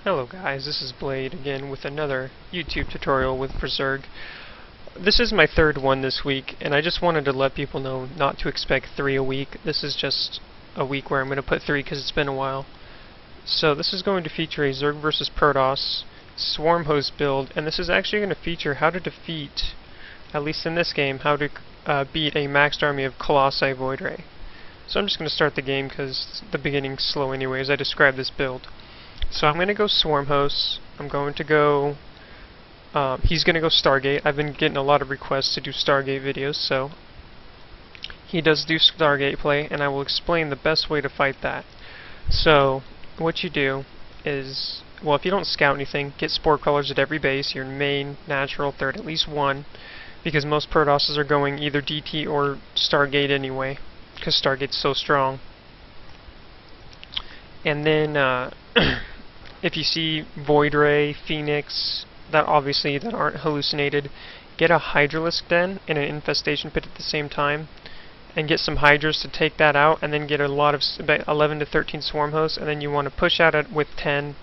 Hello guys, this is Blade again with another YouTube tutorial with Zerg. This is my third one this week, and I just wanted to let people know not to expect 3 a week. This is just a week where I'm going to put 3 because it's been a while. So this is going to feature a Zerg versus Protoss swarmhost build, and this is actually going to feature how to defeat, at least in this game, how to beat a maxed army of colossi voidray. So I'm just going to start the game because the beginning's slow anyway as I describe this build. So I'm going to go swarmhosts. I'm going to go he's going to go stargate. I've been getting a lot of requests to do stargate videos, so he does do stargate play, and I will explain the best way to fight that. So what you do is, well, if you don't scout anything, get spore colors at every base, your main, natural, third, at least one, because most Protosses are going either DT or stargate anyway, because stargate's so strong. And then if you see voidray, phoenix, that aren't hallucinated, get a hydralisk den and an infestation pit at the same time, and get some hydras to take that out, and then get a lot of about 11 to 13 swarm hosts, and then you want to push out with 10,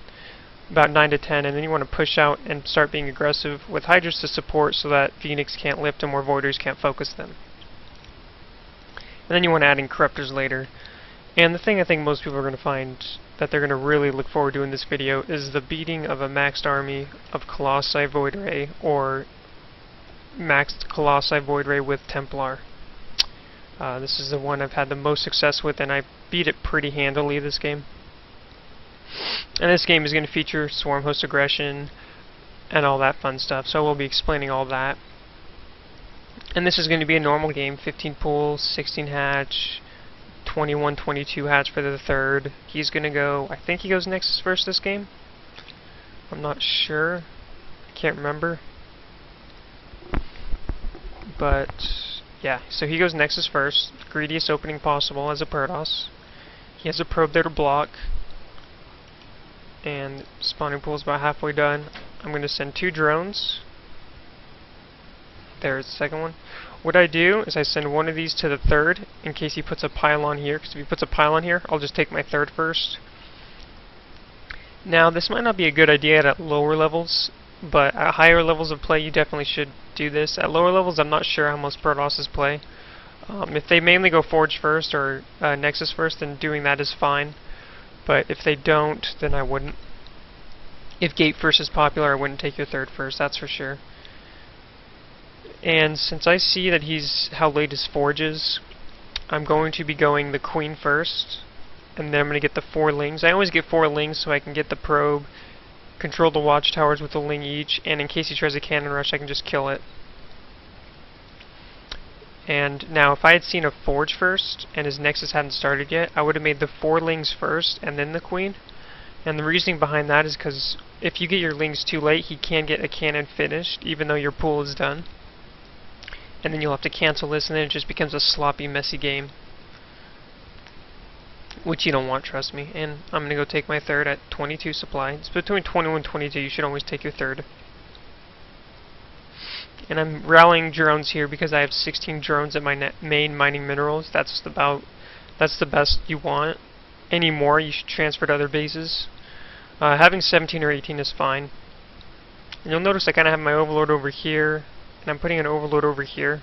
about 9 to 10, and then you want to push out and start being aggressive with hydras to support so that phoenix can't lift them or voidrays can't focus them. And then you want to add in corruptors later. And the thing I think most people are going to find that they're going to really look forward to in this video is the beating of a maxed army of colossi voidray, or maxed colossi voidray with Templar. This is the one I've had the most success with, and I beat it pretty handily this game. And this game is going to feature swarmhost aggression and all that fun stuff, so we'll be explaining all that. And this is going to be a normal game, 15 pools, 16 hatch, 21, 22 hatch for the third. He's going to go, I think he goes Nexus first this game. I'm not sure. I can't remember. But, yeah, so he goes Nexus first. Greediest opening possible as a Protoss. He has a probe there to block. And spawning pool is about halfway done. I'm going to send 2 drones. There's the second one. What I do is I send one of these to the third in case he puts a pylon here, because if he puts a pylon here, I'll just take my third first. Now, this might not be a good idea at lower levels, but at higher levels of play, you definitely should do this. At lower levels, I'm not sure how most Protosses play. If they mainly go Forge first or Nexus first, then doing that is fine. But if they don't, then I wouldn't. If Gate first is popular, I wouldn't take your third first, that's for sure. And since I see that how late his Forge is, I'm going to be going the Queen first, and then I'm going to get the 4 lings. I always get 4 lings so I can get the probe, control the watchtowers with a ling each, and in case he tries a cannon rush, I can just kill it. And now, if I had seen a Forge first, and his Nexus hadn't started yet, I would have made the 4 lings first, and then the Queen. And the reasoning behind that is because if you get your lings too late, he can get a cannon finished, even though your pool is done. And then you'll have to cancel this, and then it just becomes a sloppy, messy game. Which you don't want, trust me. And I'm going to go take my third at 22 supply. It's between 21 and 22, you should always take your third. And I'm rallying drones here because I have 16 drones at my main mining minerals. That's the best you want. Any more, you should transfer to other bases. Having 17 or 18 is fine. And you'll notice I kind of have my overlord over here, and I'm putting an overload over here.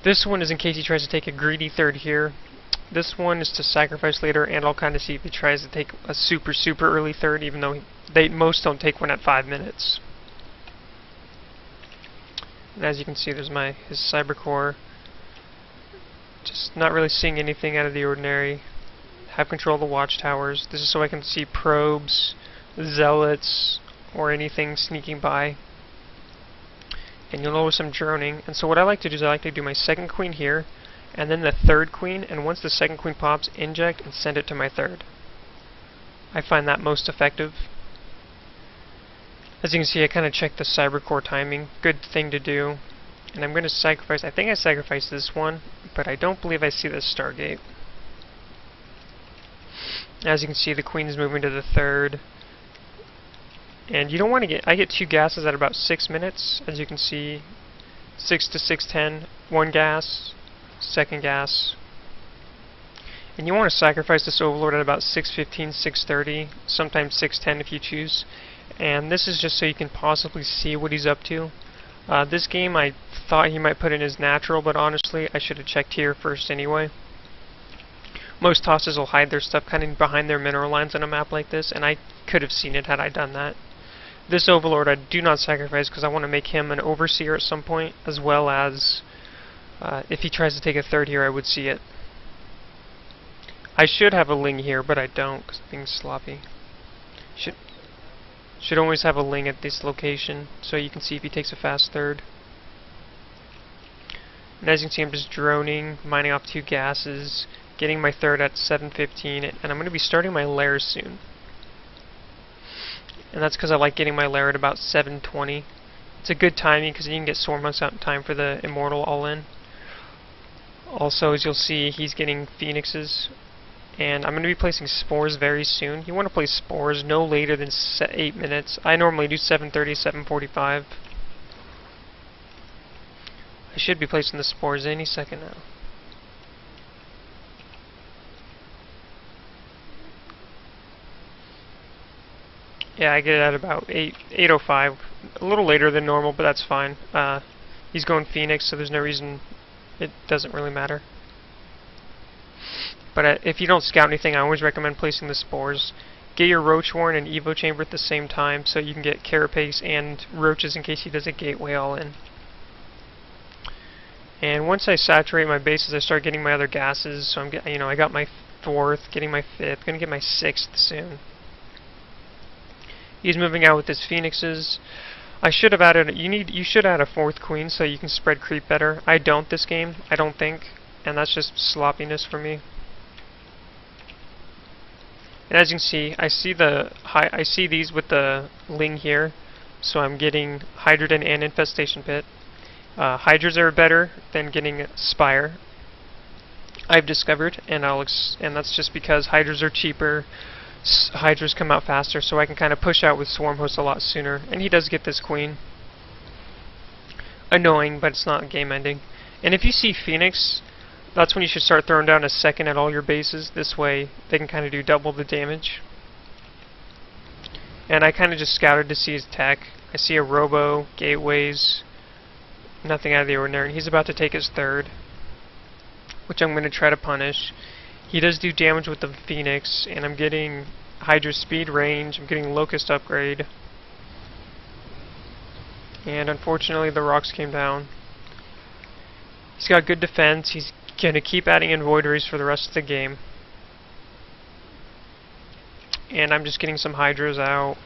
This one is in case he tries to take a greedy third here. This one is to sacrifice later, and I'll kind of see if he tries to take a super early third, even though most don't take one at 5 minutes. And as you can see, there's his cyber core. Just not really seeing anything out of the ordinary. Have control of the watchtowers. This is so I can see probes, zealots, or anything sneaking by. And you'll notice some droning. And so what I like to do is I like to do my second queen here, and then the third queen, and once the second queen pops, inject and send it to my third. I find that most effective. As you can see, I kind of checked the cyber core timing. Good thing to do. And I'm going to sacrifice, I think I sacrificed this one, but I don't believe I see the stargate. As you can see, the queen's moving to the third. And you don't want to I get 2 gases at about 6 minutes, as you can see, 6 to 6:10, 1 gas, second gas. And you want to sacrifice this Overlord at about 6:15, 6:30, sometimes 6:10 if you choose. And this is just so you can possibly see what he's up to. This game I thought he might put in his natural, but honestly I should have checked here first anyway. Most tosses will hide their stuff kind of behind their mineral lines on a map like this, and I could have seen it had I done that. This Overlord I do not sacrifice because I want to make him an Overseer at some point, as well as if he tries to take a third here I would see it. I should have a Ling here, but I don't because things sloppy. Should always have a Ling at this location so you can see if he takes a fast third. And as you can see, I'm just droning, mining off 2 gases, getting my third at 7:15, and I'm going to be starting my lair soon. And that's because I like getting my lair at about 7:20. It's a good timing because you can get swarmhosts out in time for the Immortal all-in. Also, as you'll see, he's getting phoenixes. And I'm going to be placing spores very soon. You want to place spores no later than 8 minutes. I normally do 7:30, 7:45. I should be placing the spores any second now. Yeah, I get it at about 8:05. A little later than normal, but that's fine. He's going Phoenix, so there's no reason it doesn't really matter. But if you don't scout anything, I always recommend placing the spores. Get your Roach Warren and Evo Chamber at the same time so you can get Carapace and Roaches in case he does a Gateway all in. And once I saturate my bases, I start getting my other gases. So I got my 4th, getting my 5th, gonna get my 6th soon. He's moving out with his Phoenixes. I should have added. You should add a 4th Queen so you can spread creep better. I don't this game. I don't think, and that's just sloppiness for me. And as you can see, I see these with the Ling here, so I'm getting Hydroden and Infestation Pit. Hydras are better than getting Spire, I've discovered, and that's just because Hydras are cheaper. Hydras come out faster, so I can kind of push out with Swarmhost a lot sooner. And he does get this Queen. Annoying, but it's not game ending. And if you see Phoenix, that's when you should start throwing down a 2nd at all your bases. This way, they can kind of do double the damage. And I kind of just scouted to see his tech. I see a Robo, Gateways, nothing out of the ordinary. And he's about to take his 3rd, which I'm going to try to punish. He does do damage with the Phoenix, and I'm getting Hydra speed range, I'm getting Locust upgrade. And unfortunately, the rocks came down. He's got good defense. He's going to keep adding in voidrays for the rest of the game. And I'm just getting some Hydras out.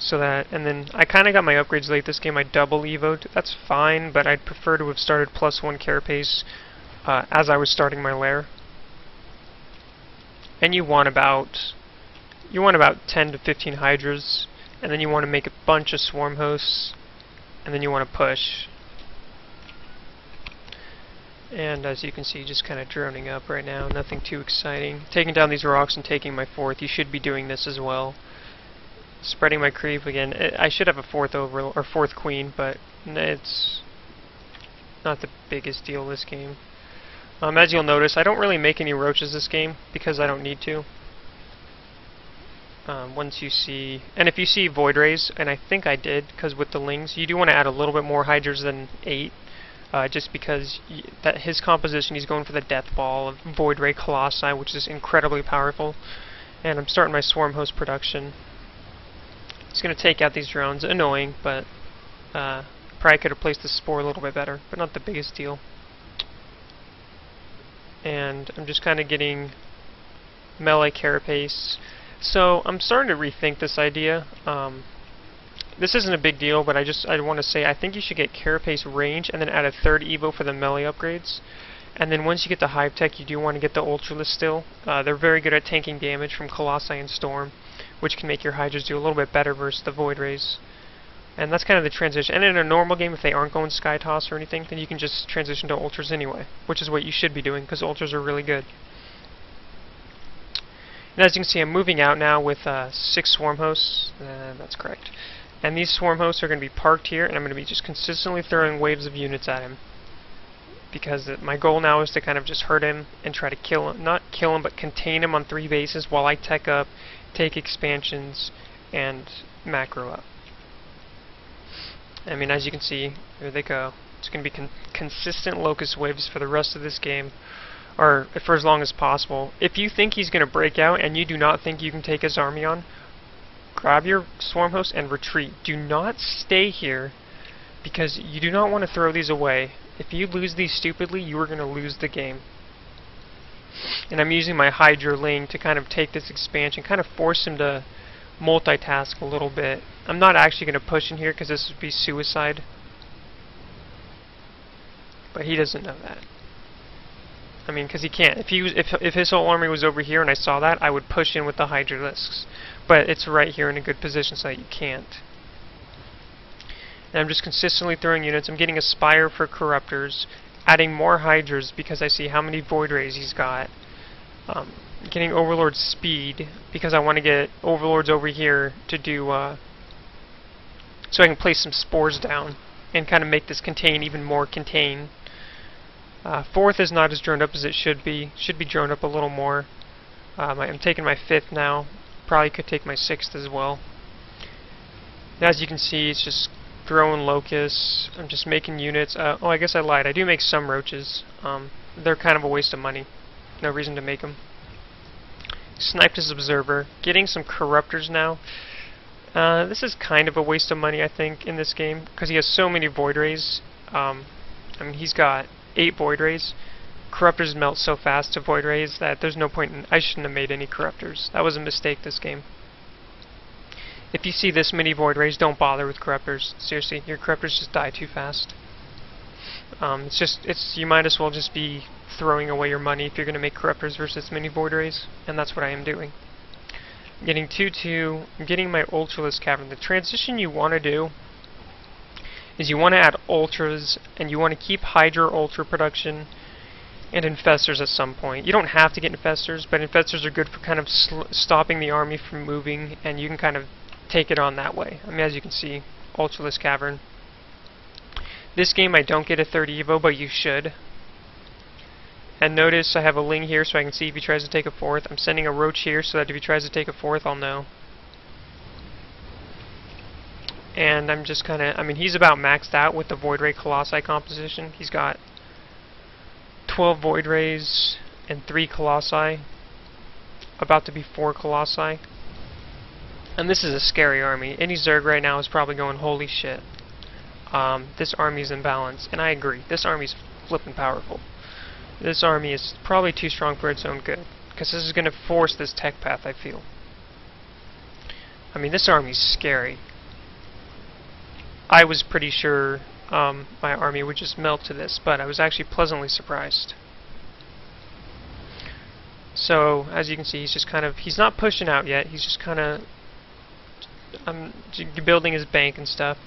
And then I kind of got my upgrades late this game. I double evoed. That's fine, but I'd prefer to have started +1 Carapace as I was starting my lair. And you want about 10 to 15 Hydras, and then you want to make a bunch of Swarmhosts, and then you want to push. And as you can see, just kind of droning up right now, nothing too exciting. Taking down these rocks and taking my 4th. You should be doing this as well. Spreading my creep again. I should have a 4th Overlord or 4th Queen, but it's not the biggest deal this game. As you'll notice, I don't really make any roaches this game because I don't need to. Once you see, and if you see voidrays, and I think I did, because with the Lings, you do want to add a little bit more Hydras than 8, just because that his composition, he's going for the Death Ball of voidray colossi, which is incredibly powerful. And I'm starting my Swarmhost production. It's going to take out these drones, annoying, but probably could have placed the Spore a little bit better, but not the biggest deal. And I'm just kind of getting melee Carapace. So I'm starting to rethink this idea. This isn't a big deal, but I want to say I think you should get Carapace range and then add a 3rd Evo for the melee upgrades. And then once you get the Hive Tech, you do want to get the Ultralisk still. They're very good at tanking damage from Colossi and Storm, which can make your Hydras do a little bit better versus the Void Rays. And that's kind of the transition. And in a normal game, if they aren't going Sky Toss or anything, then you can just transition to Ultras anyway, which is what you should be doing, because Ultras are really good. And as you can see, I'm moving out now with 6 Swarmhosts. That's correct. And these Swarmhosts are going to be parked here, and I'm going to be just consistently throwing waves of units at him. because my goal now is to kind of just hurt him and try to kill him, not kill him, but contain him on 3 bases while I tech up, take expansions, and macro up. I mean, as you can see, here they go. It's going to be consistent locust waves for the rest of this game, or for as long as possible. If you think he's going to break out and you do not think you can take his army on, grab your swarmhost and retreat. Do not stay here, because you do not want to throw these away. If you lose these stupidly, you are going to lose the game. And I'm using my Hydra Ling to kind of take this expansion, kind of force him to multitask a little bit. I'm not actually going to push in here because this would be suicide. But he doesn't know that. I mean, because he can't. If his whole army was over here and I saw that, I would push in with the Hydralisks. But it's right here in a good position so that you can't. And I'm just consistently throwing units. I'm getting a Spire for Corruptors, adding more Hydras because I see how many Void Rays he's got. Getting Overlord speed because I want to get Overlords over here to do, so I can place some spores down and kind of make this contain even more contain. 4th is not as droned up as it should be. Should be droned up a little more. I'm taking my 5th now. Probably could take my 6th as well. Now, as you can see, it's just throwing locusts. I'm just making units. Oh, I guess I lied. I do make some roaches. They're kind of a waste of money. No reason to make them. Sniped his observer. Getting some corruptors now. This is kind of a waste of money, I think, in this game, because he has so many void rays. I mean, he's got 8 void rays. Corruptors melt so fast to void rays that there's no point in... I shouldn't have made any corruptors. That was a mistake this game. If you see this many void rays, don't bother with corruptors. Seriously, your corruptors just die too fast. You might as well just be throwing away your money if you're going to make corruptors versus many void rays, and that's what I am doing. I'm getting 2-2. I'm getting my Ultralisk Cavern. The transition you want to do is you want to add ultras, and you want to keep Hydra ultra production and infestors at some point. You don't have to get infestors, but infestors are good for kind of stopping the army from moving, and you can kind of take it on that way. I mean, as you can see, Ultralisk Cavern. This game I don't get a 3rd Evo, but you should. And notice I have a Ling here so I can see if he tries to take a 4th. I'm sending a Roach here so that if he tries to take a 4th, I'll know. And I'm just kind of... I mean, he's about maxed out with the Void Ray Colossi composition. He's got 12 Void Rays and 3 Colossi. About to be 4 Colossi. And this is a scary army. Any Zerg right now is probably going, holy shit. This army's imbalanced. And I agree. This army's flippin' powerful. This army is probably too strong for its own good, because this is going to force this tech path, I feel. I mean, this army's scary. I was pretty sure my army would just melt to this, but I was actually pleasantly surprised. So, as you can see, he's just kind of... He's not pushing out yet. He's just kind of... building his bank and stuff.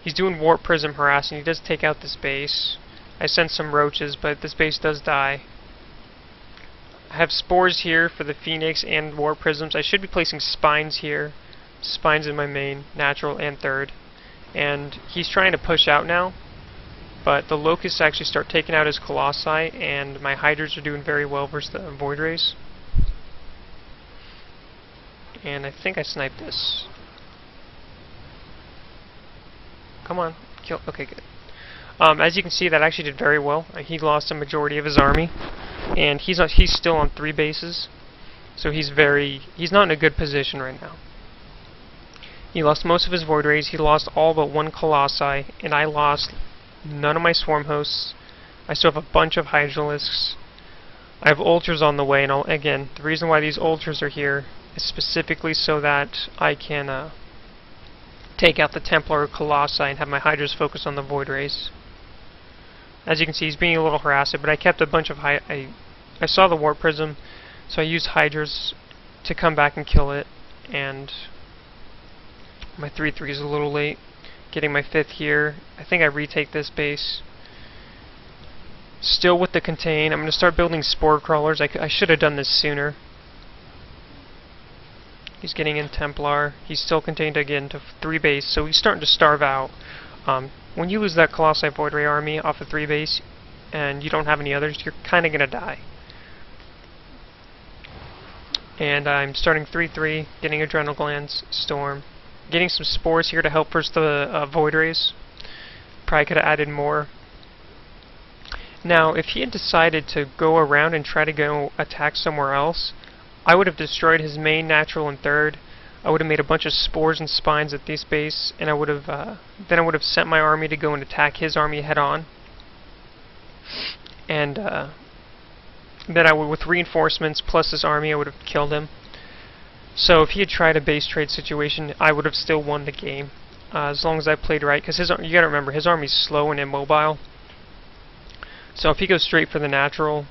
He's doing Warp Prism harassing. He does take out this base. I sent some roaches, but this base does die. I have spores here for the Phoenix and Warp Prisms. I should be placing spines here. Spines in my main, natural and 3rd. And he's trying to push out now, but the locusts actually start taking out his colossi, and my hydras are doing very well versus the void rays. And I think I sniped this. Come on, kill. Okay, good. As you can see, that actually did very well. He lost a majority of his army, and he's still on 3 bases, so he's not in a good position right now. He lost most of his void rays. He lost all but 1 colossi, and I lost none of my swarmhosts. I still have a bunch of hydralisks. I have ultras on the way, and again, the reason why these ultras are here is specifically so that I can take out the Templar or colossi and have my hydras focus on the void rays. As you can see, he's being a little harassed, but I kept a bunch of I saw the Warp Prism, so I used hydras to come back and kill it, and my 3-3 is a little late. Getting my 5th here. I think I retake this base. Still with the contain. I'm going to start building spore crawlers. I should have done this sooner. He's getting in Templar. He's still contained again to 3 base, so he's starting to starve out. When you lose that Colossi Void Ray army off of 3 base, and you don't have any others, you're kind of going to die. And I'm starting 3-3, getting adrenal glands, storm, getting some spores here to help versus the void rays. Probably could have added more. Now, if he had decided to go around and try to go attack somewhere else, I would have destroyed his main natural and third. I would have made a bunch of spores and spines at this base, and I would have then I would have sent my army to go and attack his army head on. And then I would, with reinforcements plus his army, I would have killed him. So if he had tried a base trade situation, I would have still won the game, as long as I played right. Because you got to remember, his army's slow and immobile. So if he goes straight for the natural,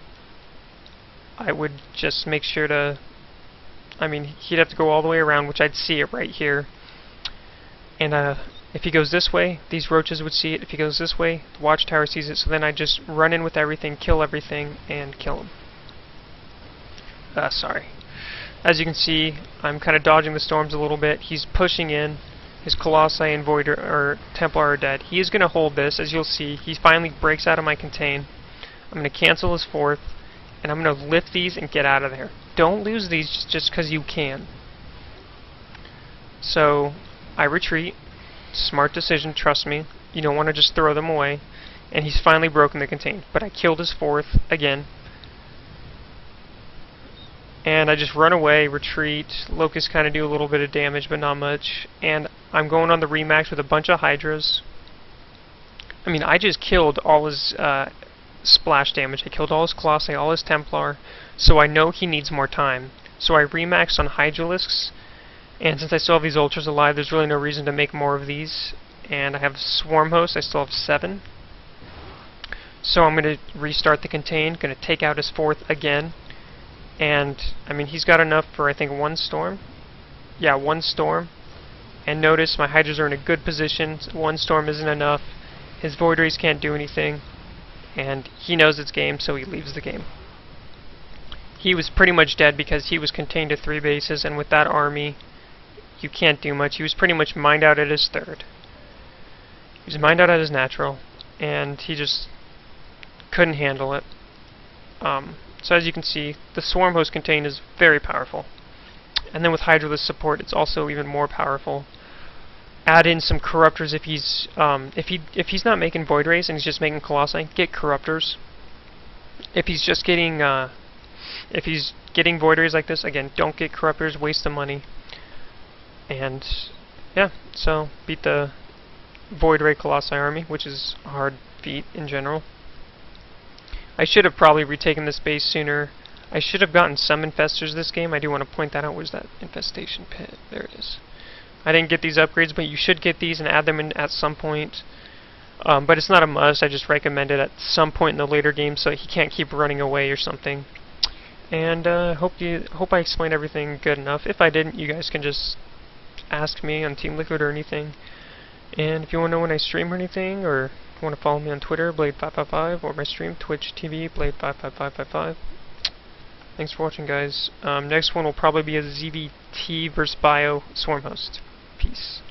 I would just make sure to... I mean, he'd have to go all the way around, which I'd see it right here. And if he goes this way, these roaches would see it. If he goes this way, the watchtower sees it. So then I just run in with everything, kill everything, and kill him. Sorry. As you can see, I'm kind of dodging the storms a little bit. He's pushing in. His colossi and void or Templar are dead. He is going to hold this, as you'll see. He finally breaks out of my contain. I'm going to cancel his fourth, and I'm going to lift these and get out of there. Don't lose these just because you can. So, I retreat. Smart decision, trust me. You don't want to just throw them away. And he's finally broken the contain. But I killed his fourth again. And I just run away, retreat. Locusts kind of do a little bit of damage, but not much. And I'm going on the remax with a bunch of hydras. I mean, I just killed all his splash damage. I killed all his colossi, all his Templar. So I know he needs more time. So I remaxed on hydralisks. And since I still have these ultras alive, there's really no reason to make more of these. And I have swarmhosts. I still have 7. So I'm going to restart the contain. Going to take out his fourth again. And, I mean, he's got enough for, I think, 1 storm. Yeah, 1 storm. And notice my hydras are in a good position. 1 storm isn't enough. His void rays can't do anything. And he knows it's game, so he leaves the game. He was pretty much dead because he was contained to 3 bases, and with that army, you can't do much. He was pretty much mined out at his third. He was mined out at his natural, and he just couldn't handle it. So as you can see, the swarmhost contain is very powerful. And then with hydralisk support, it's also even more powerful. Add in some corruptors if he's not making void rays and he's just making colossi. Get corruptors. If he's just getting void rays like this, again, don't get corruptors. Waste the money. And yeah, so beat the void ray colossi army, which is a hard feat in general. I should have probably retaken this base sooner. I should have gotten some infestors this game. I do want to point that out. Where's that infestation pit? There it is. I didn't get these upgrades, but you should get these and add them in at some point. But it's not a must. I just recommend it at some point in the later game so he can't keep running away or something. And hope I explained everything good enough. If I didn't, you guys can just ask me on Team Liquid or anything. And if you want to know when I stream or anything, or want to follow me on Twitter, Blade555, or my stream, Twitch TV, Blade55555. Thanks for watching, guys. Next one will probably be a ZVT vs. Bio Swarmhost. Peace.